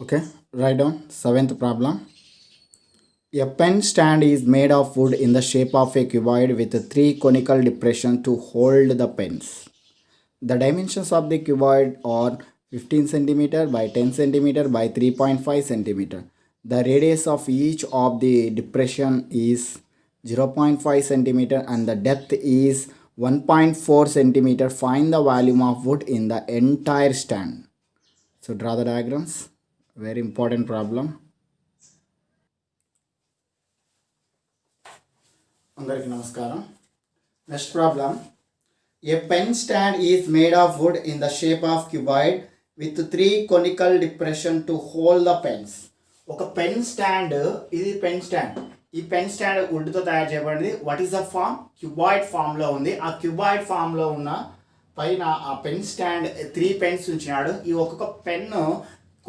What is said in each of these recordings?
Okay, write down seventh problem. A pen stand is made of wood in the shape of a cuboid with three conical depressions to hold the pens. The dimensions of the cuboid are 15 centimeter by 10 centimeter by 3.5 centimeter. The radius of each of the depression is 0.5 centimeter and the depth is 1.4 centimeter. Find the volume of wood in the entire stand. So draw the diagrams. Very important problem. అందరికీ నమస్కారం. Next problem. A pen stand is made of wood in the shape of cuboid with three conical depression to hold the pens. ఒక pen stand, ఇది pen stand. ఈ pen stand వుడ్తో తయారు చేయబడింది. What is the form? Cuboid ఫామ్లో ఉంది. ఆ cuboid ఫామ్లో ఉన్న పైన ఆ పెన్ స్టాండ్ 3 పెన్స్ ఉంచినాడు. ఈ ఒక్కొక్క పెన్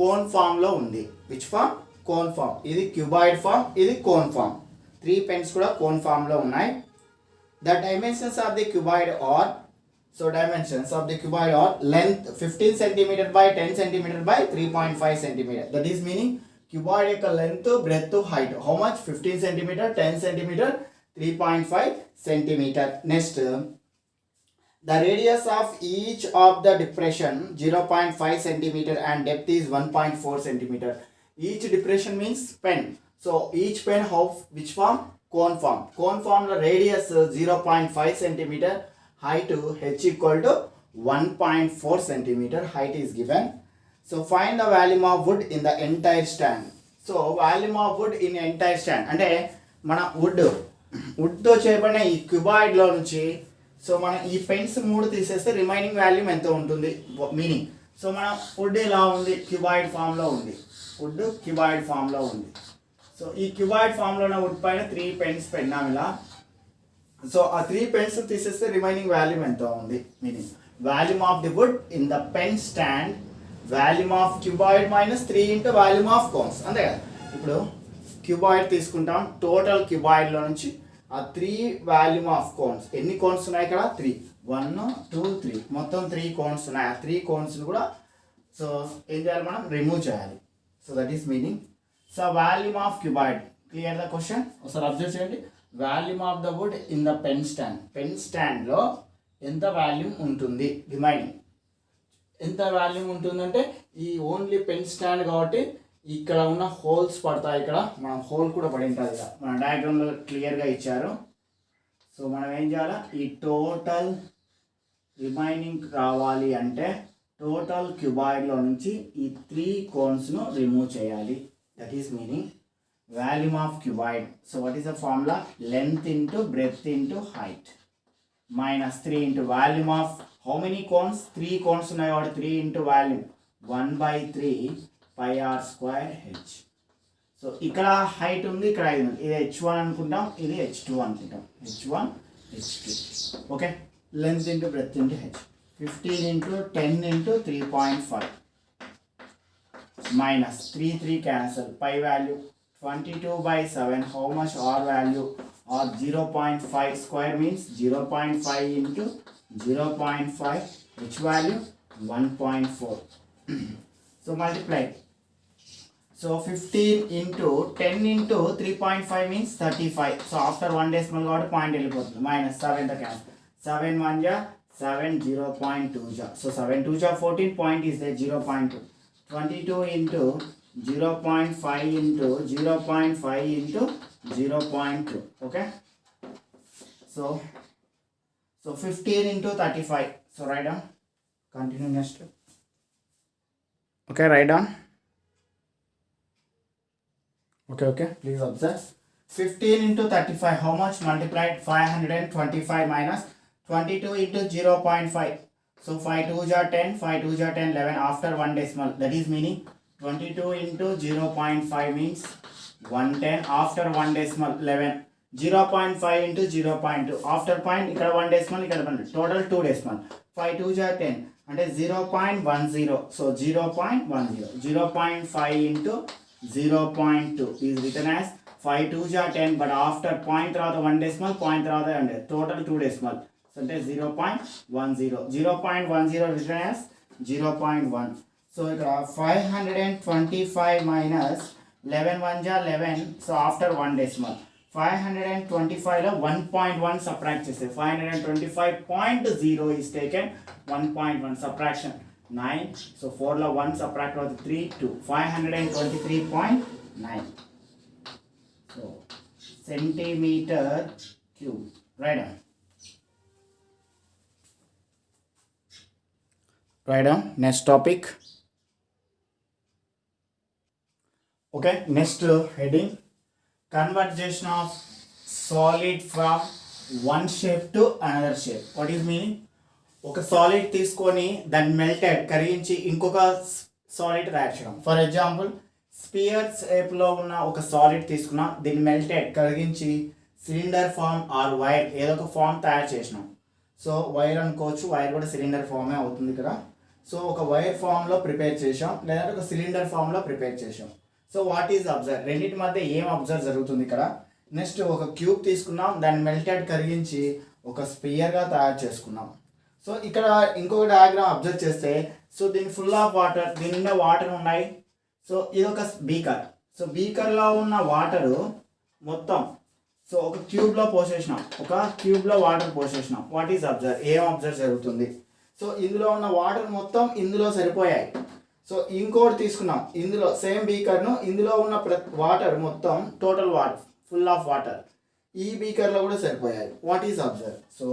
కోన్ ఫామ్లో ఉంది. Which form? Cone form. ఇది క్యూబాయిడ్ ఫామ్, ఇది కోన్ ఫామ్. 3 పెన్స్ కూడా కోన్ ఫామ్లో ఉన్నాయి. The dimensions of the cuboid are, so dimensions of the cuboid are length 15 cm by 10 cm by 3.5 cm. That is meaning cuboid యొక్క length, breadth, height. How much? 15 cm, 10 cm, 3.5 cm. Next, the radius of each of the depression 0.5 cm and depth is 1.4 cm. Each depression means pen. So each pen have which form? Cone form. Cone form the radius 0.5 centimeter, height h equal to 1.4 centimeter. Height is given. So find the volume of wood in the entire stand. So volume of wood in entire stand అంటే మన వుడ్తో చేయబడిన ఈ క్యూబాయిడ్లో నుంచి so మనం ఈ pens 3 తీసేస్తే remaining volume ఎంత ఉంటుంది మీనింగ్. సో మన వుడ్ ఇలా ఉంది, క్యూబాయిడ్ ఫామ్లో ఉంది. వుడ్ క్యూబాయిడ్ ఫామ్లో ఉంది. సో ఈ క్యూబాయిడ్ ఫామ్లో ఉన్న వుడ్ పైన 3 పెన్స్ పెట్టినాం ఇలా. సో ఆ 3 పెన్స్ తీసేస్తే రిమైనింగ్ వాల్యూమ్ ఎంత ఉంది meaning. Volume of the wood in the pen stand, volume of cuboid minus 3 into volume of cones. అంతే కదా. ఇప్పుడు క్యూబాయిడ్ తీసుకుంటాం. టోటల్ క్యూబాయిడ్లో నుంచి ఆ 3 వాల్యూమ్ ఆఫ్ కోన్స్. ఎన్ని కోన్స్ ఉన్నాయి ఇక్కడ? 3. 1 2 3 మొత్తం 3 కోన్స్ ఉన్నాయి. ఆ 3 కోన్స్ని కూడా సో ఏం చేయాలి, మనం రిమూవ్ చేయాలి. So that is meaning. So volume of cuboid. Clear the question? ఒకసారి అబ్జర్వ్ చేయండి. Volume of the wood in the pen stand. Pen స్టాండ్లో ఎంత వాల్యూమ్ ఉంటుంది రిమైనింగ్. ఎంత వాల్యూమ్ ఉంటుందంటే ఈ ఓన్లీ పెన్ స్టాండ్ కాబట్టి ఇక్కడ ఉన్న హోల్స్ పడతాయి. ఇక్కడ మనం హోల్ కూడా పడి ఉంటుంది. ఇక్కడ మన డయాగ్రామ్లో క్లియర్గా ఇచ్చారు. సో మనం ఏం చేయాలి, ఈ టోటల్ రిమైనింగ్ రావాలి అంటే టోటల్ క్యూబాయిడ్లో నుంచి ఈ 3 కోన్స్ను రిమూవ్ చేయాలి. That is meaning volume of cuboid. So what is the formula? Length into breadth into height minus 3 into volume of how many cones? 3 cones ఉన్నాయి కాబట్టి 3 into volume 1/3 pi r square h. So ఇక్కడ height ఉంది, ఇక్కడ ఇది h1 అనుకుంటాం, ఇది h2 అనుకుంటాం. h1 h2. Okay. Length into breadth into h. 15 into 10 into 3.5 minus 3 cancel. Pi value 22/7. How much r value? Or 0.5 square means 0.5 into 0.5. Which value? 1.4. So multiply. So 15 into 10 into 3.5 means 35. So after 1 decimal got point వెళ్ళిపోతుంది. Minus 7 the cancel. 7 1 ja 7 0.2 ja. So 7 2 ja 14. Point is there 0.2. 22 into 0.5 into 0.5 into 0.2. Okay. So 15 into 35. So write down. Continue next. Okay, write down. Okay. Please observe. 15 into 35. How much multiplied? 525 minus 22 into 0.5. So 5 2s are 10, 5 2s are 10, 11 after 1 decimal. That is meaning 22 into 0.5 means 110 after 1 decimal 11. 0.5 into 0.2 after point ఇక్కడ 1 decimal ఇక్కడ 1 total 2 decimal. 5 2s are 10 అంటే 0.10. So 0.10. 0.5 into 0.2 is written as 5 2s are 10 but after point తర్వాత 1 decimal point తర్వాత అంటే total 2 decimal. So that is 0.10. 0.10 written as 0.1. So ఇక్కడ 525 minus 11 1 జా 11. So after 1 decimal 525లో 1.1 subtract చేస్తే 525.0 ఈస్ టేకెన్ 1.1 సబ్ట్రాక్షన్ 9. సో 4లో 1 subtract అవుతుంది 3 2 523.9. So centimetre cube. Right down. Next topic. Okay, next heading, conversion of solid from one shape to another shape. What is meaning? ఒక solid తీసుకొని దాన్ని melted కరిగించి ఇంకొక solid తయారు చేయడం. ఫర్ ఎగ్జాంపుల్ స్పియర్ షేప్లో ఉన్న ఒక సాలిడ్ తీసుకున్నాం, దీన్ని మెల్టెడ్ కరిగించి సిలిండర్ ఫామ్ ఆర్ వైర్ ఏదో ఒక ఫామ్ తయారు చేసినాం. సో వైర్ అనుకోవచ్చు, వైర్ కూడా సిలిండర్ ఫామే అవుతుంది ఇక్కడ. సో ఒక వైర్ ఫామ్లో ప్రిపేర్ చేసాం, లేదంటే ఒక సిలిండర్ ఫామ్లో ప్రిపేర్ చేసాం. సో వాట్ ఈజ్ అబ్జర్వ్, రెండింటి మధ్య ఏం అబ్జర్వ్ జరుగుతుంది ఇక్కడ. నెక్స్ట్ ఒక క్యూబ్ తీసుకున్నాం, దాన్ని మెల్టెడ్ కరిగించి ఒక స్పియర్గా తయారు చేసుకున్నాం. సో ఇక్కడ ఇంకొక డయాగ్రామ్ అబ్జర్వ్ చేస్తే, సో దీని ఫుల్ ఆఫ్ వాటర్, దీని నిండా వాటర్ ఉన్నాయి. సో ఇది ఒక బీకర్. సో బీకర్లో ఉన్న వాటరు మొత్తం సో ఒక క్యూబ్లో పోసేసినాం, ఒక క్యూబ్లో వాటర్ పోసేసినాం. వాట్ ఈజ్ అబ్జర్వ్, ఏం అబ్జర్వ్ జరుగుతుంది. సో ఇందులో ఉన్న వాటర్ మొత్తం ఇందులో సరిపోయాయి. సో ఇంకోటి తీసుకున్నాం, ఇందులో సేమ్ బీకర్ను, ఇందులో ఉన్న వాటర్ మొత్తం total water full of water ఈ బీకర్లో కూడా సరిపోయాయి. What is observe. So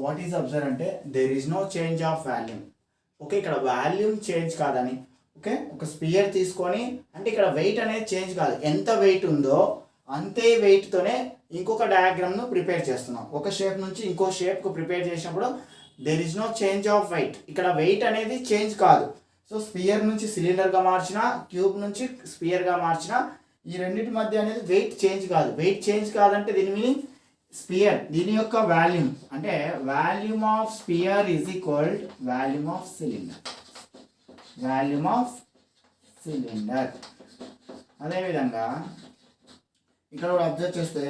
what is observe అంటే there is no change of volume. Okay, ఇక్కడ వాల్యూమ్ చేంజ్ కాదని. ఓకే, ఒక స్పియర్ తీసుకొని అంటే ఇక్కడ వెయిట్ అనేది చేంజ్ కాదు, ఎంత వెయిట్ ఉందో అంతే వెయిట్తోనే ఇంకొక డయాగ్రామ్ను ప్రిపేర్ చేస్తున్నాం. ఒక షేప్ నుంచి ఇంకో షేప్కు ప్రిపేర్ చేసినప్పుడు there is no change of weight. ఇక్కడ వెయిట్ అనేది చేంజ్ కాదు. సో స్పియర్ నుంచి సిలిండర్గా మార్చిన, క్యూబ్ నుంచి స్పియర్గా మార్చిన, ఈ రెండింటి మధ్య అనేది వెయిట్ చేంజ్ కాదు. వెయిట్ చేంజ్ కాదంటే దీని మీనింగ్ స్పియర్, దీని యొక్క వాల్యూమ్ అంటే volume of sphere is equal volume of cylinder. Volume of cylinder. అదేవిధంగా ఇక్కడ కూడా అబ్జర్వ్ చేస్తే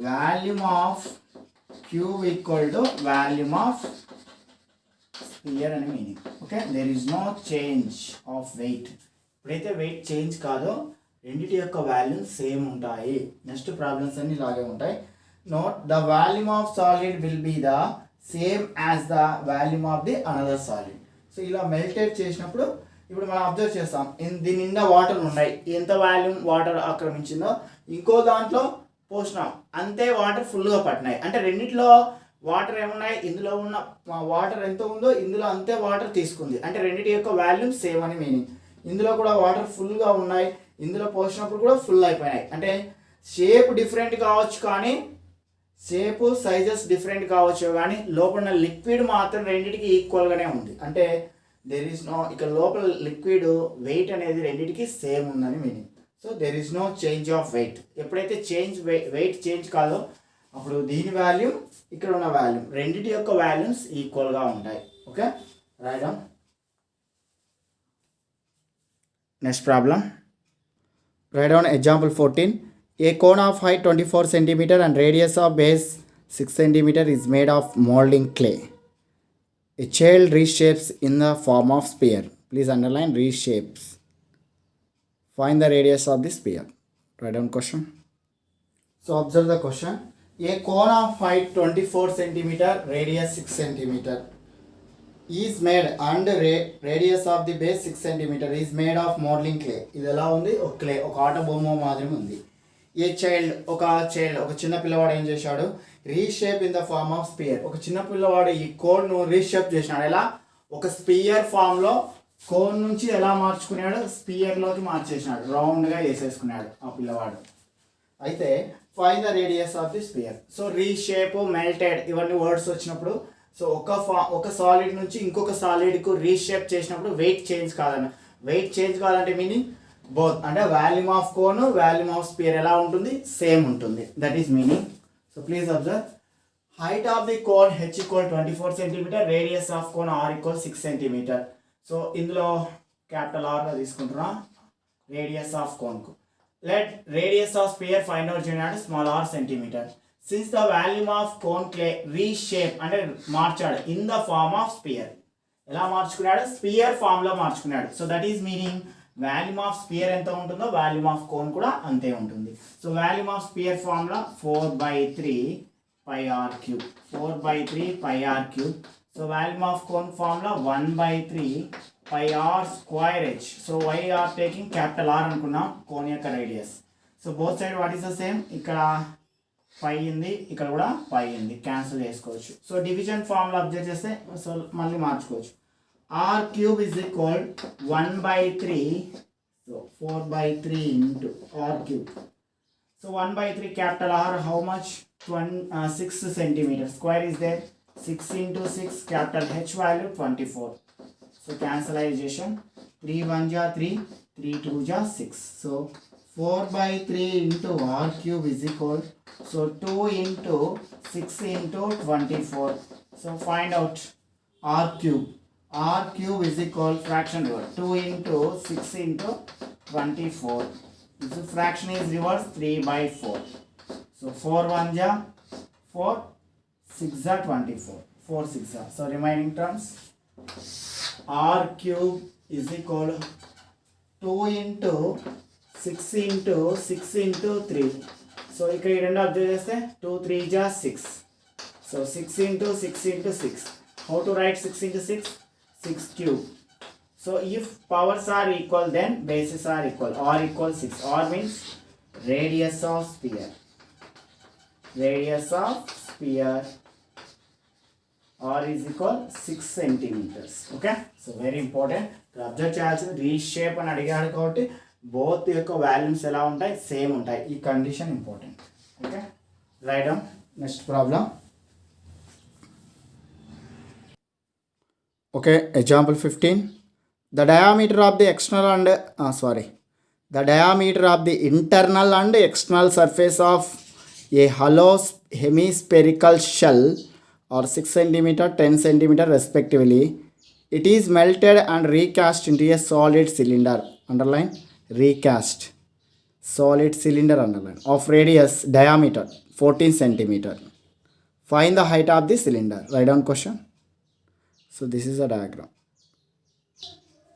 volume of cube equal to volume of sphere అని meaning. Okay, there is no change of weight. ఎప్పుడైతే weight change కాదో రెండిటి యొక్క వాల్యూమ్ సేమ్ ఉంటాయి. నెక్స్ట్ ప్రాబ్లమ్స్ అన్ని ఇలాగే ఉంటాయి. Note the volume of solid will be the same as the volume of the another solid. So ఇలా melted చేసినప్పుడు ఇప్పుడు మనం అబ్జర్వ్ చేస్తాం, దీని నిండా వాటర్ ఉన్నాయి, ఎంత వాల్యూమ్ వాటర్ ఆక్రమించిందో ఇంకో దాంట్లో పోసినాం, అంతే వాటర్ ఫుల్గా పట్టినాయి. అంటే రెండిట్లో వాటర్ ఏమున్నాయి, ఇందులో ఉన్న వాటర్ ఎంత ఉందో ఇందులో అంతే వాటర్ తీసుకుంది, అంటే రెండింటి యొక్క వాల్యూమ్ సేమ్ అని మీనింగ్. ఇందులో కూడా వాటర్ ఫుల్గా ఉన్నాయి, ఇందులో పోసినప్పుడు కూడా ఫుల్ అయిపోయినాయి. అంటే షేప్ డిఫరెంట్ కావచ్చు, కానీ షేపు సైజెస్ డిఫరెంట్ కావచ్చు, కానీ లోపల లిక్విడ్ మాత్రం రెండింటికి ఈక్వల్గానే ఉంది. అంటే దెర్ ఈస్ నో, ఇక్కడ లోపల లిక్విడ్ వెయిట్ అనేది రెండింటికి సేమ్ ఉందని meaning. So there is no change of weight. ఎప్పుడైతే వెయిట్ చేంజ్ కాదో అప్పుడు దీని వాల్యూమ్ ఇక్కడ ఉన్న వాల్యూమ్ రెండింటి యొక్క వాల్యూమ్స్ ఈక్వల్గా ఉంటాయి. Okay, right down. Next problem. Right down example 14. A cone of height 24 cm and radius of base 6 cm is made of molding clay. A child reshapes in the form of sphere. Please underline reshapes. Find the radius of the sphere. Write down question. So observe the question. A cone of height 24 cm, radius 6 cm is made and radius of the base 6 cm is made of modeling clay. ఇది ఎలా ఉంది, ఒక clay, ఒక ఆట బొమ్మ మాదిరి ఉంది. A child, ఒక చిన్న పిల్లవాడు ఏం చేశాడు, reshape in the form of sphere. ఒక చిన్న పిల్లవాడు ఈ కోన్ను రీషేప్ చేసినాడు. ఎలా, ఒక స్పియర్ ఫామ్లో కోన్ నుంచి ఎలా మార్చుకున్నాడు, స్పియర్లోకి మార్చేసినాడు, రౌండ్గా వేసేసుకున్నాడు ఆ పిల్లవాడు. అయితే find the radius of the spear. So reshape, melted ఇవన్నీ వర్డ్స్ వచ్చినప్పుడు సో ఒక సాలిడ్ నుంచి ఇంకొక సాలిడ్కు రీషేప్ చేసినప్పుడు వెయిట్ చేంజ్ కాదన్న. వెయిట్ చేంజ్ కాదంటే మీనింగ్ బోత్, అంటే volume of cone volume of sphere ఎలా ఉంటుంది, సేమ్ ఉంటుంది. That is meaning. So please observe. Height of the cone h equal 24 cm, radius of cone r equal 6 cm. So ఇందులో capital ఆర్గా తీసుకుంటున్నాం radius of కోన్కు. Let radius of sphere find out చేయండి, small r centimetre. Since the volume of cone clay reshape అంటే మార్చాడు in the form of sphere. ఎలా మార్చుకున్నాడు, sphere ఫామ్లో మార్చుకున్నాడు. So that is meaning volume of sphere ఎంత ఉంటుందో వాల్యూమ్ ఆఫ్ కోన్ కూడా అంతే ఉంటుంది. So volume of sphere formula 4/3 pi r cube, 4/3 pi r cube. So volume of cone formula 1/3 pi r square h. So why are taking capital R అనుకున్నాం, cone యొక్క radius. So both side what is the same, ఇక్కడ పై ఉంది, ఇక్కడ కూడా పై ఉంది, cancel చేసుకోవచ్చు. So division formula observe చేస్తే so మళ్ళీ మార్చుకోవచ్చు. r cube is equal 1/3, so 4/3 into r cube. So 1/3 capital R, how much? 6 centimeters. Square is there, 6 into 6, capital H value 24. So cancelization, 3 1 ja 3, 3 2 ja 6. So 4/3 into r cube is equal, so 2 into 6 into 24. So find out r cube. R cube is equal, fraction reverse, 2 into 6 into 24. This fraction is reverse, 3/4. So 4 1 ja 4, 6 ja 24, 4 6 ja. So remaining terms, R cube is equal 2 into 6 into 6 into 3. So ఇక్కడ ఈ రెండు observe చేస్తే 2 3 ja 6. So 6 into 6 into 6. How to write 6 into 6? 6 cube. So if powers are equal, then bases are equal. R equals 6. R means radius of sphere. Radius of sphere. R is equal 6 centimeters. Okay. So very important. Observe చేయాల్సింది reshape అని అడిగాడు కాబట్టి both యొక్క volumes ఎలా ఉంటాయి, same ఉంటాయి. ఈ condition important. Okay, right down. Next problem. Okay, example 15. The diameter of the external and the diameter of the internal and external surface of a hollow hemispherical shell are 6 cm, 10 cm respectively. It is melted and recast into a solid cylinder. Underline recast. Solid cylinder, underline, of radius diameter 14 cm. Find the height of the cylinder. Write down question. So this is a diagram.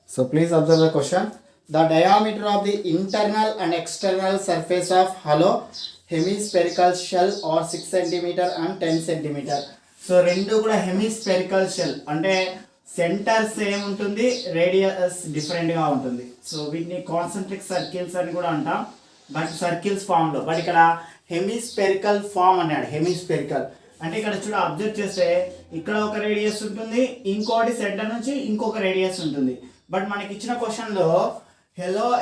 So please observe the question. The diameter of the internal and external surface of hollow hemispherical shell are 6 cm and 10 cm. So రెండు కూడా hemispherical shell అంటే centre same ఉంటుంది, radius డిఫరెంట్గా ఉంటుంది. So వీటిని concentric circles అని కూడా అంటాం, బట్ సర్కిల్స్ ఫామ్లో. బట్ ఇక్కడ హెమిస్పెరికల్ ఫామ్ అన్నాడు. హెమిస్పెరికల్ అంటే ఇక్కడ చూడ అబ్జర్వ్ చేస్తే ఇక్కడ ఒక రేడియస్ ఉంటుంది, ఇంకోటి సెంటర్ నుంచి ఇంకొక రేడియస్ ఉంటుంది. బట్ మనకి ఇచ్చిన క్వశ్చన్లో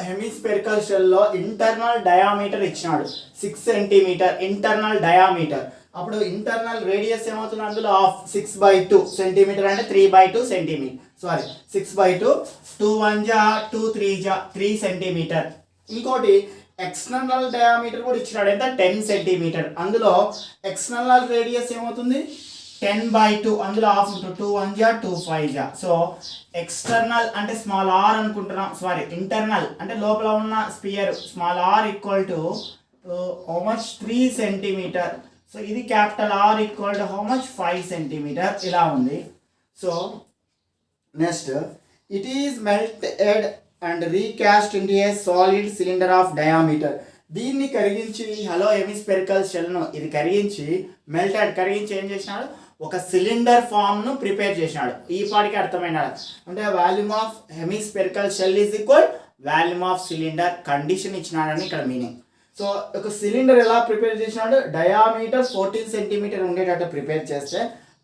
హెమిస్పెరికల్ షెల్లో ఇంటర్నల్ డయామీటర్ ఇచ్చినాడు 6 సెంటీమీటర్ ఇంటర్నల్ డయామీటర్. అప్పుడు ఇంటర్నల్ రేడియస్ ఏమవుతుంది అందులో 6/2 సెంటీమీటర్ అంటే 3/2 centimetre. Sorry 6/2, 2 1 ja 2 3 ja 3 centimetre. ఇంకోటి ఎక్స్టర్నల్ డయామీటర్ కూడా ఇచ్చినాడు, ఎంత 10 సెంటీమీటర్. అందులో ఎక్స్టర్నల్ రేడియస్ ఏమవుతుంది 10/2, అందులో హాఫ్ ఉంటుంది, 2 1 ja 2 5 ja. సో ఎక్స్టర్నల్ అంటే స్మాల్ ఆర్ అనుకుంటున్నాం, సారీ ఇంటర్నల్ అంటే లోపల ఉన్న sphere small r equal to how much 3 centimetre. So ఇది capital R equal to how much 5 centimetre ఇలా ఉంది. So next, it is melted and recast into a solid cylinder of diameter. దీన్ని కరిగించి hello hemispherical షెల్ను ఇది కరిగించి melted కరిగించి ఏం చేసినాడు, ఒక సిలిండర్ ఫామ్ను ప్రిపేర్ చేసినాడు. ఈ పాటికి అర్థమైనాడు అంటే volume of hemispherical shell is equal volume of cylinder condition ఇచ్చినాడని ఇక్కడ మీనింగ్. సో ఒక సిలిండర్ ఎలా ప్రిపేర్ చేసినాడు, డయామీటర్ 14 సెంటీమీటర్ ఉండేటట్టు ప్రిపేర్ చేస్తే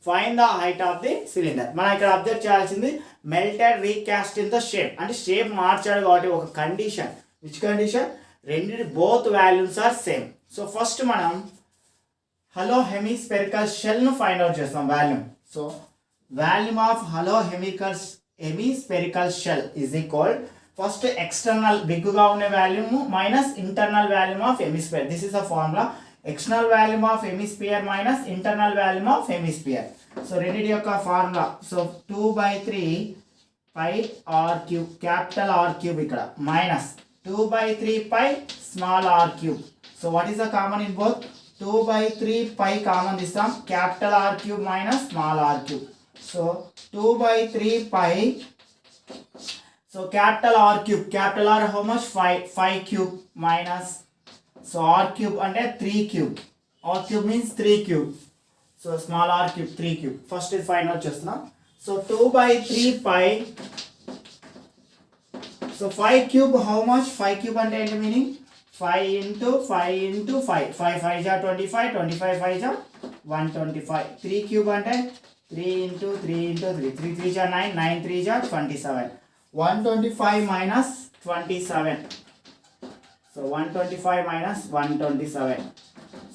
find the height of the cylinder. మనం ఇక్కడ అబ్జర్వ్ చేయాల్సింది melted recast in the shape అంటే షేప్ మార్చాడు కాబట్టి ఒక కండిషన్. Which condition? రెండింటి both volumes are same. So first మనం హలో హెమిస్పెరికల్ షెల్ను ఫైండ్ అవుట్ చేస్తాం volume. So volume of hello hemispherical shell is equal first external బిగ్గా ఉండే volume minus internal volume of hemisphere. This is a formula. External volume of hemisphere minus internal volume of hemisphere. So రెండింటి యొక్క formula. So 2/3 pi r cube capital R cube ఇక్కడ minus 2/3 pi small r cube. So what is the common in both? 2/3 pi common ఇస్తాం, capital R cube minus small r cube. So 2 by 3 pi. So capital R cube, capital R how much? 5 cube minus, so R cube and 3 cube, R cube means 3 cube, so small r cube 3 cube. First is find out just now. So 2 by 3 pi. So 5 cube how much? 5 cube and end meaning 5 into 5 into 5. 5 5 ja 25, 25 5 ja 125. 3 cube and 3 into 3 into 3. 3 3 ja 9, 9 3 ja 27. 125 minus 27. So 125 minus 127.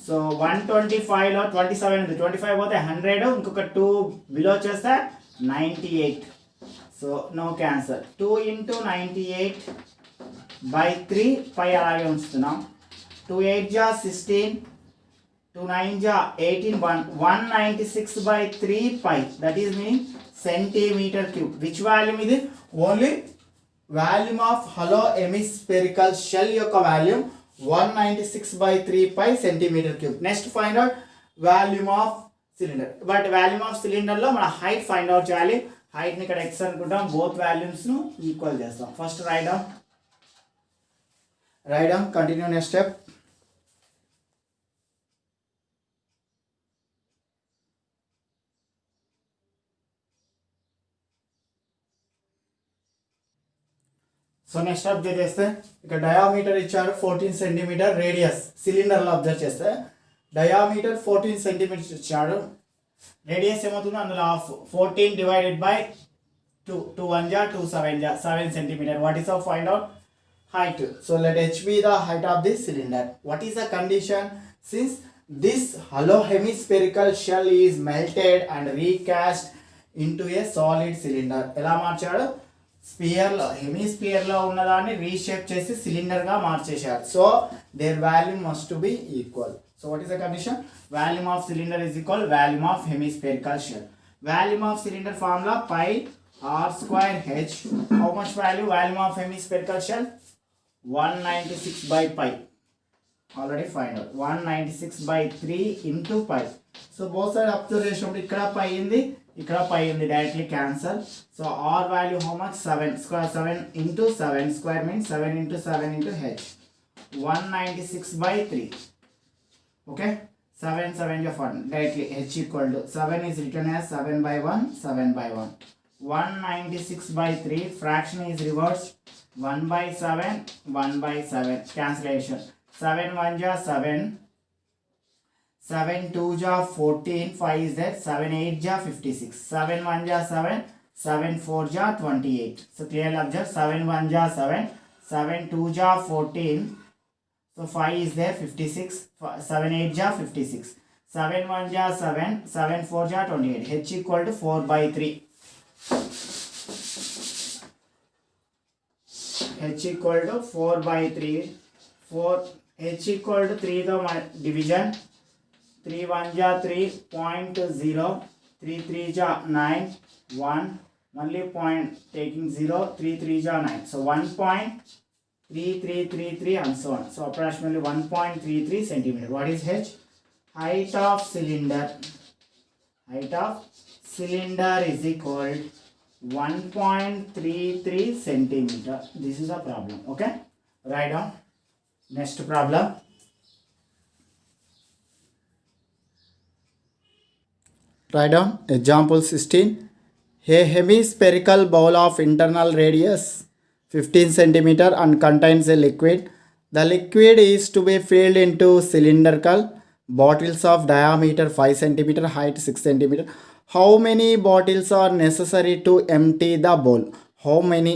So 125 లో 27 ఉంది, 25 పోతే 100, ఇంకొక 2 below చేస్తే 98. So no cancel. 2 into 98 by 3 pi అలాగే ఉంచుతున్నాం. 2 8 జా 16, 2 9 జా 18, 196 by 3 pi, that is meaning centimeter cube. Which volume ఇది? Only volume of hollow hemispherical shell యొక్క volume 196 by 3 pi centimeter cube. Next find out volume of cylinder. But volume of cylinder లో మన height find out చేయాలి. height ని ఇక్కడ x అనుకుంటాం, both values ను equal చేస్తాం. First write down, continue next step. So next observe చేస్తే ఇక్కడ డయామీటర్ ఇచ్చారు 14 సెంటీమీటర్, రేడియస్ సిలిండర్లో అబ్జర్వ్ చేస్తే డయామీటర్ 14 సెంటీమీటర్స్ ఇచ్చాడు, రేడియస్ ఏమవుతుంది అందులో 14 డివైడెడ్ బై 2, 2 1 జా 2 7 జా 7 centimetre. What is of find out height? So let h be the height of this cylinder. What is the condition? Since this hollow hemispherical shell is melted and recast into a solid cylinder. ఎలా మార్చాడు? Spear లో, hemisphere లో ఉన్నదాన్ని reshape చేసి cylinder గా మార్చేశారు. So their volume must be equal. So what is the condition? Volume of cylinder is equal volume of hemispherical shell. Volume of cylinder formula pi r square h. How much value? Volume of hemispherical shell 196 by pi. Already find out. 196 by 3 into pi. So both side observation ఇక్కడ pi ఉంది, ఇక్కడ pi ఉంది, directly cancel. So r value how much? 7 square, 7 into 7 square means 7 into 7 into h. 196 by 3. Okay, 7 7 is 1, directly h equal to 7 is written as 7 by 1, 7 by 1. 196 by 3, fraction is reversed, 1 by 7, 1 by 7, cancellation. 7 1 ja 7, 7 2 ja 14, 5 is there, 7 8 ja 56, 7 1 ja 7, 7 4 ja 28. So clearly observe, 7 1 ja 7, 7 2 ja 14, so 5 is there 56, 7 8 ja 56, 7 1 ja 7, 7 4 ja 28, h equal to 4 by 3. h equal to 4 by 3, 4, h equal to 3 తో division, 3 1 ja 3.0, 3 3 ja 9, 1, మళ్ళీ point taking 0, 3 3 ja 9, so 1.3333 and so on. So approximately 1.33 centimeter. What is h? Height of cylinder is equal 1.33 centimeter. This is a problem. Okay, write down. Next problem. Write down example 16. A hemispherical bowl of internal radius 15 centimeter and contains a liquid. The liquid is to be filled into cylindrical bottles of diameter 5 centimeter, height 6 centimeter. How many bottles are necessary to empty the bowl? How many?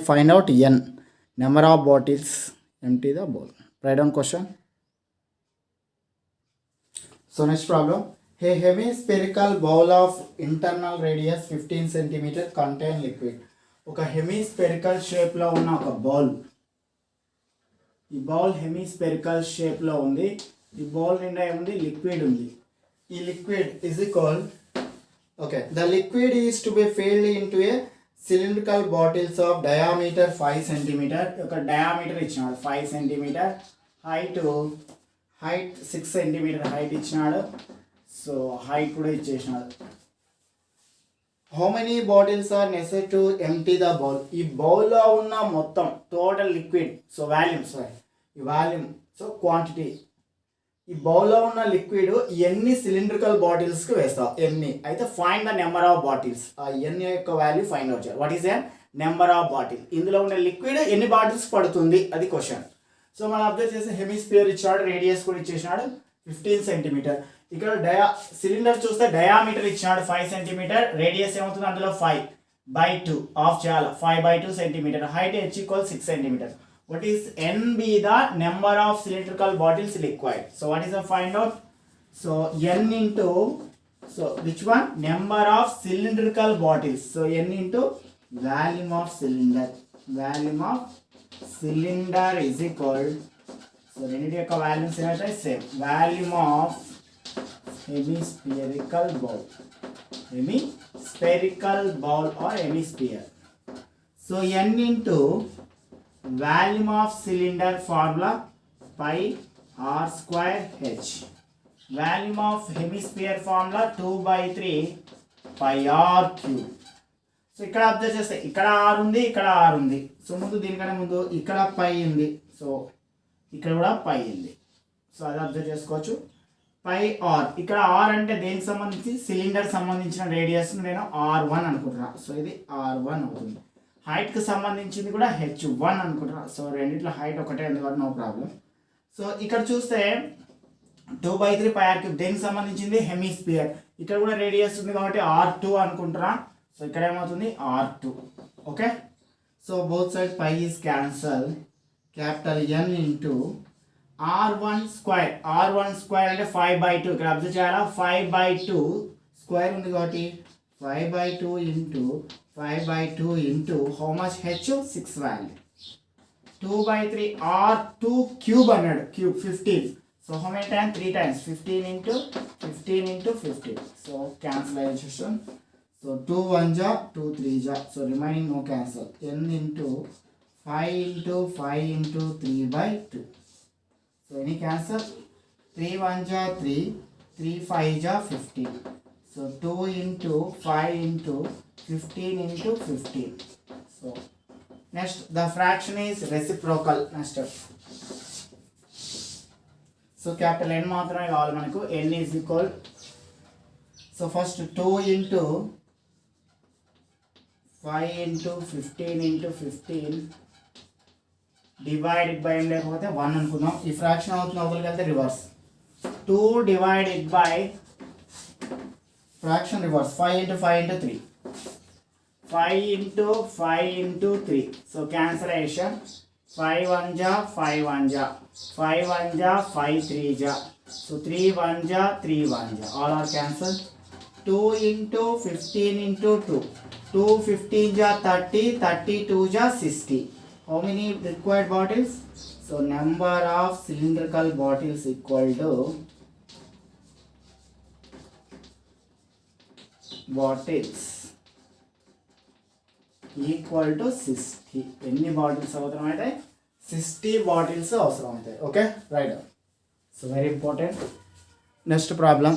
Find out n. Number of bottles empty the bowl. Write down question. So next problem. A hemispherical bowl of internal radius 15 centimeter contain liquid. ఒక hemispherical shape లో ఉన్న ఒక bowl, ఈ bowl hemispherical shape లో ఉంది. ఈ bowl నిండా ఏముంది? లిక్విడ్ ఉంది. ఈ liquid is equal, okay, the liquid is to be filled into a cylindrical bottles of diameter 5 centimeter. ఒక diameter ఇచ్చినాడు 5 centimeter, height 6 centimeter height ఇచ్చినాడు. సో హైట్ కూడా ఇచ్చేసినాడు. How many bottles are necessary to empty the bowl? ఈ బౌల్లో ఉన్న మొత్తం total liquid, so volume, ఈ వాల్యూమ్, సో క్వాంటిటీ, ఈ బౌల్లో ఉన్న లిక్విడ్ ఎన్ని సిలిండ్రికల్ బాటిల్స్కి వేస్తావు, ఎన్ని అయితే find the number of bottles, ఆ ఎన్ని యొక్క వాల్యూ ఫైండ్ అవుట్ చేయాలి. What is the number of bottle, ఇందులో ఉన్న లిక్విడ్ ఎన్ని బాటిల్స్ పడుతుంది, అది క్వశ్చన్. సో మనం అబ్జర్వ్ చేస్తే హెమిస్పియర్ ఇచ్చాడు, రేడియస్ కూడా ఇచ్చేసినాడు 15 సెంటీమీటర్. ఇక్కడ సిలిండర్ చూస్తే డయామీటర్ ఇచ్చినాడు 5 సెంటీమీటర్, రేడియస్ ఏమవుతుంది అందులో 5/2 ఆఫ్ చేయాలి, 5/2 centimetre, height h = 6 centimetre. What is n be the number of cylindrical bottles required? So what is the find out? So n into, so which one? Number of cylindrical bottles. So n into volume of cylinder. Volume of cylinder is equal, so రెండింటి యొక్క volumes ఏమైతే same, volume of hemispherical bowl. Hemispherical bowl or hemisphere. So n into volume of cylinder formula pi r square h. Volume of hemisphere formula 2/3 pi r cube. So ఇక్కడ observe చేస్తే ఇక్కడ r ఉంది, ఇక్కడ r ఉంది. So ముందు దీనికన్నా ముందు ఇక్కడ పై ఉంది, సో ఇక్కడ కూడా పై ఉంది. సో అది అబ్జర్వ్ చేసుకోవచ్చు. పై ఆర్, ఇక్కడ ఆర్ అంటే దేనికి సంబంధించి, సిలిండర్ సంబంధించిన రేడియస్ నేను r1 అనుకుంటున్నా. సో ఇది r1 అవుతుంది. హైట్కి సంబంధించింది కూడా h1 అనుకుంటున్నా. సో రెండిట్లో హైట్ ఒకటే ఉంది కాబట్టి నో ప్రాబ్లం. సో ఇక్కడ చూస్తే 2/3 పై ఆర్ క్యూబ్ దేనికి సంబంధించింది, హెమిస్పియర్. ఇక్కడ కూడా రేడియస్ ఉంది కాబట్టి r2 అనుకుంటున్నా. సో ఇక్కడ ఏమవుతుంది r2. Okay, so both side pi is cancel. Capital N into r1 square. r1 square అంటే 5/2, ఇక్కడ అబ్జర్వ్ చేయాలా, 5/2 స్క్వేర్ ఉంది కాబట్టి 5/2 into 5/2 into how much h, 6 value, 2/3 r2 cube అన్నాడు, cube 15. So how many times, 3 times, 15 into 15 into 15. So cancellation. So 2 1 ja, 2 3 ja. So remaining no cancel. n into 5 into 5 into 3/2. So any cancel? 3 1 ja 3, 3 5 ja 15. So 2 into 5 into 15 into 15. So next the fraction is reciprocal. Next step. So capital N మాత్రమే కావాలి మనకు. n is equal. So first 2 into 5 into 15 into 15 divided by ఏం లేకపోతే 1 అనుకుందాం. ఈ fraction అవుతుంది అవతలకి వెళ్తే reverse. 2 divided by fraction reverse, 5 into 5 into 3, 5 into 5 into 3. So cancellation. 5 1 ja 5 1 ja, 5 1 ja 5 3 ja. So 3 1 ja 3 1 ja, all are cancelled. 2 into 15 into 2, 2 15 ja 30, 32 ja 60. How many required bottles? So number of cylindrical bottles equal to bottles equal to 60. ఎన్ని bottles అవసరం అయితే 60 bottles అవసరం అవుతాయి. Okay, right. So very important. Next problem.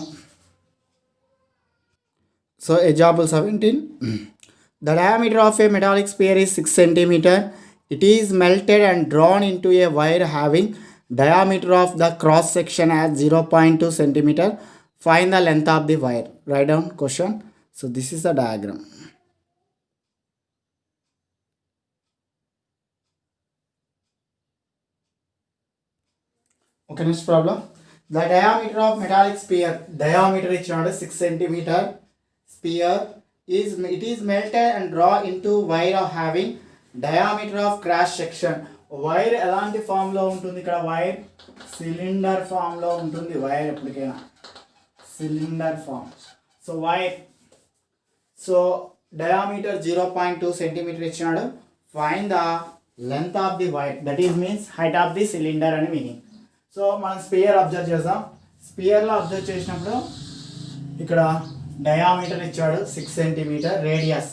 So example 17. The diameter of a metallic sphere is 6 centimeter. It is melted and drawn into a wire having diameter of the cross section as 0.2 centimeter. Find the length of the wire. Write down question. So this is the diagram. Okay, next problem. The diameter of metallic sphere, diameter is 6 centimeter sphere, it is melted and drawn into wire of having diameter of cross section. Wire ఎలాంటి ఫామ్లో ఉంటుంది, ఇక్కడ wire cylinder ఫామ్లో ఉంటుంది. Wire ఎప్పటికైనా cylinder form. So wire, so diameter 0.2 centimetre ఇచ్చినాడు. Find the length of the wire, that is means height of the cylinder అని meaning. So మనం స్పియర్ అబ్జర్వ్ చేద్దాం. స్పియర్లో అబ్జర్వ్ చేసినప్పుడు ఇక్కడ డయామీటర్ ఇచ్చాడు 6 centimetre, radius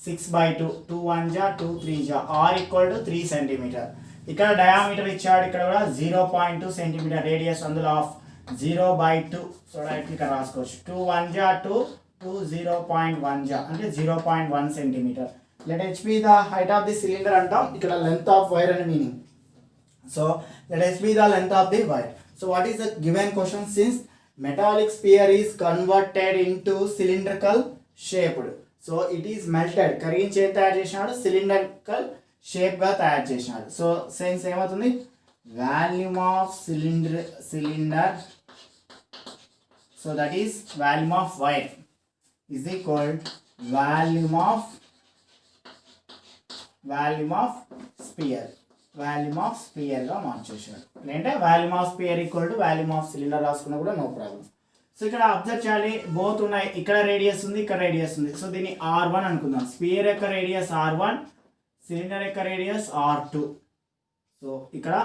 6/2, 2 1 ja 2 3 ja, r equal to 3 centimetre. ఇక్కడ diameter ఇచ్చాడు, ఇక్కడ కూడా 0.2 సెంటీమీటర్, రేడియస్ అందులో ఆఫ్ 0/2. సో డైరెక్ట్ ఇక్కడ రాసుకోవచ్చు. 2 1 ja 2, to 0.1 ja అంటే 0.1 centimeter. Let h be the height of the cylinder అంటాం, ఇక్కడ length of wire అని meaning. So let h be the length of the wire. So what is the given question? Since metallic sphere is converted into cylindrical shaped, so it is melted, కరిగించి ఏం తయారు చేసినాడు, cylindrical shape గా తయారు చేసినాడు. So sense ఏమవుతుంది, volume of cylinder, so that is volume of wire is equal volume of sphere, volume of sphere గా మార్చేసాడు. లేదంటే volume of sphere equal to volume of cylinder రాసుకున్నా కూడా నో ప్రాబ్లం. సో ఇక్కడ అబ్జర్వ్ చేయాలి, both ఉన్నాయి, ఇక్కడ రేడియస్ ఉంది, ఇక్కడ రేడియస్ ఉంది. సో దీన్ని R1 అనుకుందాం. స్పియర్ యొక్క రేడియస్ R1, సిలిండర్ యొక్క రేడియస్ R2. సో ఇక్కడ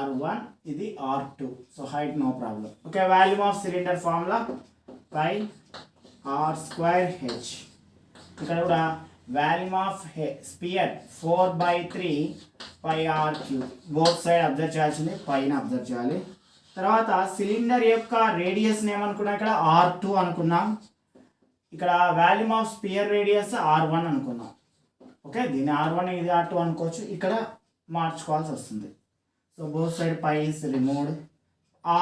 R1, ఇది R2. So height no problem. Okay, volume of cylinder formula pi R²H. ఇక్కడ కూడా volume of sphere 4/3 pi R3. Both side observe చేయాల్సింది, పైన అబ్జర్వ్ చేయాలి. తర్వాత సిలిండర్ యొక్క రేడియస్ ఏమనుకున్నాం, ఇక్కడ R2 అనుకున్నాం. ఇక్కడ volume of spear radius R1 అనుకున్నాం. ఓకే, దీన్ని R1 ఇది R2 అనుకోవచ్చు, ఇక్కడ మార్చుకోవాల్సి వస్తుంది. So both side pi is removed.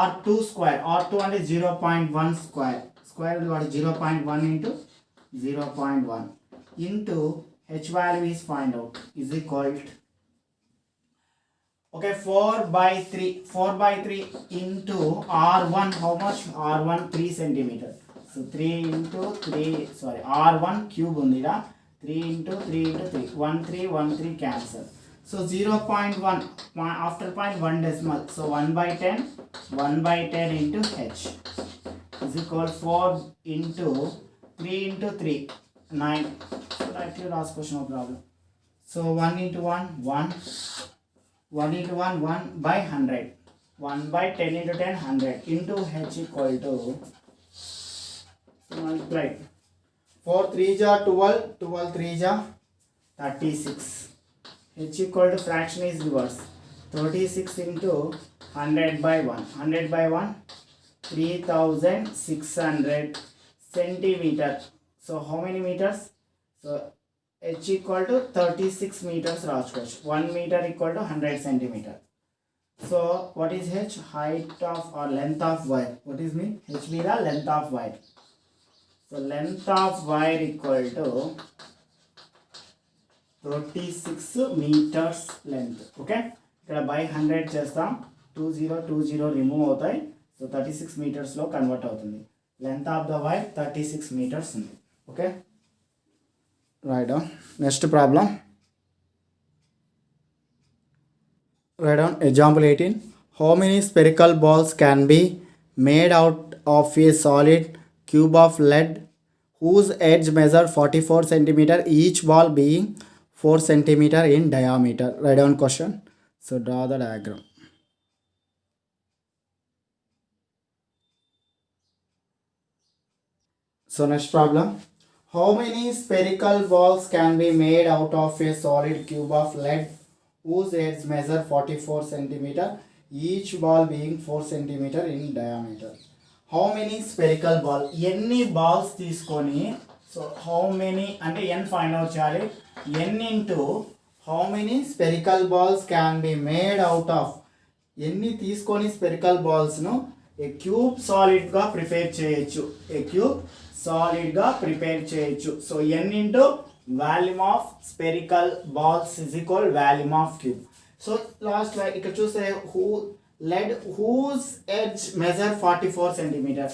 R2 square, R2 అంటే 0.1 స్క్వేర్, స్క్వేర్ వాడి 0.1 into 0.1 into H value is find out is equal to, okay, 4/3 into R1, how much, R1 3 centimeter. So 3 into 3, sorry, R1 cube ఉంది కదా, 3 into 3 into 3, 1 3 cancel. So 0.1 after point 1 decimal, so 1/10 into H is equal 4 into 3 into 3 9. So directly last question, no problem. So 1 into 1 1 into 1 1 by 100, 1/10 into 10 100 into H equal to, so multiply 4 3 ja 12, 12 3 ja 36. H equal to fraction is reverse, 36 into 100/1, 100/1 3600 centimeter. So how many meters? So H equal to 36 meters రాసుకోవచ్చు. 1 meter equal to 100 centimeter. So what is H? Height of or length of wire. What is mean? H be the length of wire. So length of wire equal to 36 meters length. Okay, ఇక్కడ by 100 చేస్తాం, 20 remove అవుతాయి. So 36 meters లో convert అవుతుంది. Length of the wire 36 meters ఉంది. Okay, write down. Next problem. Write down example 18. How many spherical balls can be made out of a solid cube of lead whose edge measure 44 centimeter, each ball being 4 centimeter in diameter? Write down question. So draw the diagram. So next problem. How many spherical balls can be made out of a solid cube of lead whose edge measure 44 centimeter, each ball being 4 centimeter in diameter? How many spherical ball, ఎన్ని balls తీసుకొని, so how many అంటే n find out చేయాలి. n into how many spherical balls can be made out of, ఎన్ని తీసుకొని spherical బాల్స్ను ఏ cube సాలిడ్గా prepare చేయొచ్చు, ఏ cube సాలిడ్గా prepare చేయొచ్చు. So n into volume of spherical balls is equal volume of cube. So last ఇక్కడ చూస్తే lead whose edge measure 44 centimeter,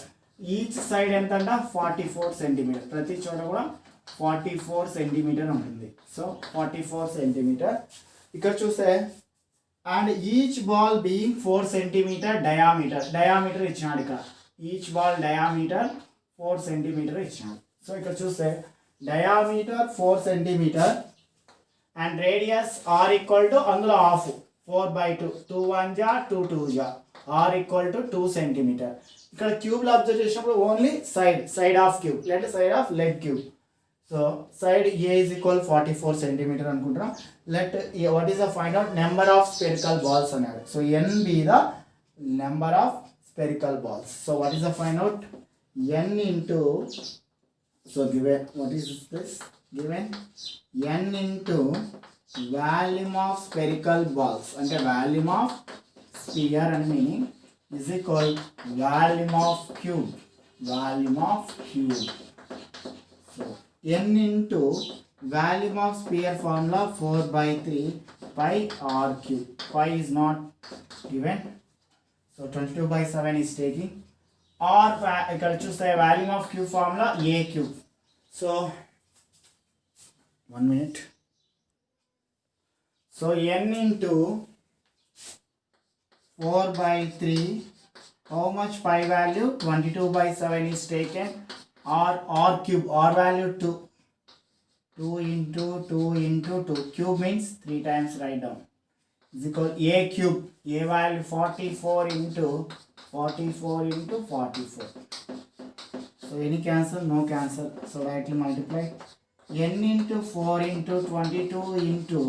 each side ఎంత అంట 44 centimeter, ప్రతి చోట కూడా 44 centimeter ఉంటుంది. So 44 centimeter. ఇక్కడ చూస్తే and each ball being 4 centimeter diameter ఇచ్చినాడు. ఇక్కడ ఈచ్ బాల్ డయామీటర్ 4 centimeter ఇచ్చినాడు. సో ఇక్కడ చూస్తే diameter 4 centimeter and radius r equal to అందులో half 4/2, 2 1 ja 2 2 ja, r equal to 2 centimeter. ఇక్కడ క్యూబ్లో అబ్జర్వ్ చేసినప్పుడు ఓన్లీ సైడ్ ఆఫ్ క్యూబ్ లేదంటే side of lead cube. So side a is equal 44 centimeter అనుకుంటున్నాం. Let what is the find out number of spherical balls అన్నాడు. So n be the number of spherical balls. So what is the find out, n into So given, what is this? Given n into volume of spherical balls అంటే volume of sphere and meaning is equal volume of cube. So n into volume of sphere formula 4/3 pi r cube. Pi is not given, so 22/7 is taking. Or ఇక్కడ చూస్తే volume of cube formula A cube. So 1 minute. So n into 4/3, how much pi value? 22/7 is taken. Or r cube, r value 2. 2 into 2 into 2. Cube means 3 times, write down. Is equal a cube. A value 44 into 44 into 44. So any cancel? No cancel. So directly multiply. N into 4 into 22 into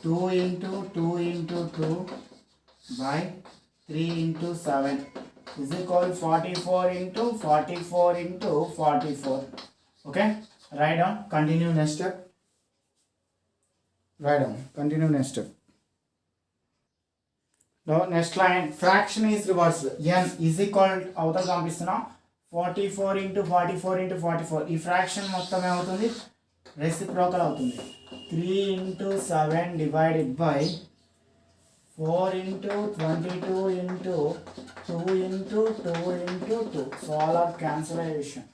2 into 2 into 2 by 3 into 7 is equal 44 into 44 into 44. Okay? Write down. Continue next step. Write down. Continue next step. Now next line, fraction is reversed. N is equal అవతల పంపిస్తున్నా 44 into 44 into 44. ఈ fraction మొత్తం ఏమవుతుంది? Reciprocal అవుతుంది. 3 into 7 divided by 4 into 22 into 2 into 2 into 2. So all are cancellation.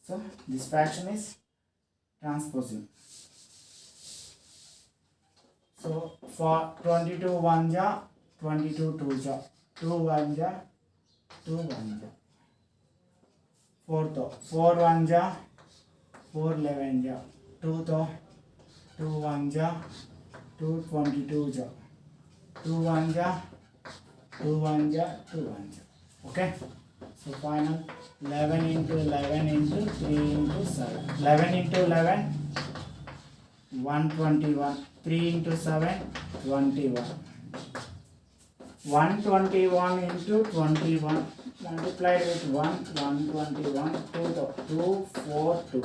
So this fraction is transposing. So for 22 1 ja, 22 2 ja, 2 1 ja, 2 1 ja. 4 to 4 1 ja, 4 11 ja, 2 to 2 1 ja, 2 22 ja, 2 1 ja, 2 1 ja, 2 1 ja. Okay. So final 11 into 11 into 3 into 7. 11 into 11 121. 3 into 7 21. 121 into 21 multiplied with 121. 2 4 2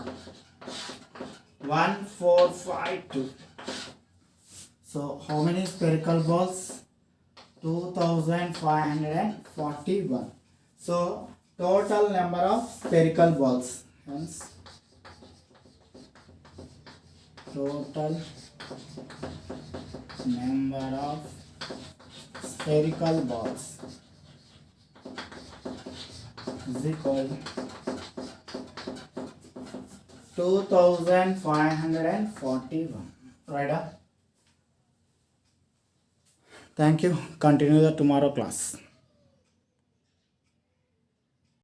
1 4 5 2. So how many spherical balls? 2541. So total number of spherical balls, hence total number of spherical balls is equal 2541. Right up. Thank you. Continue the tomorrow class.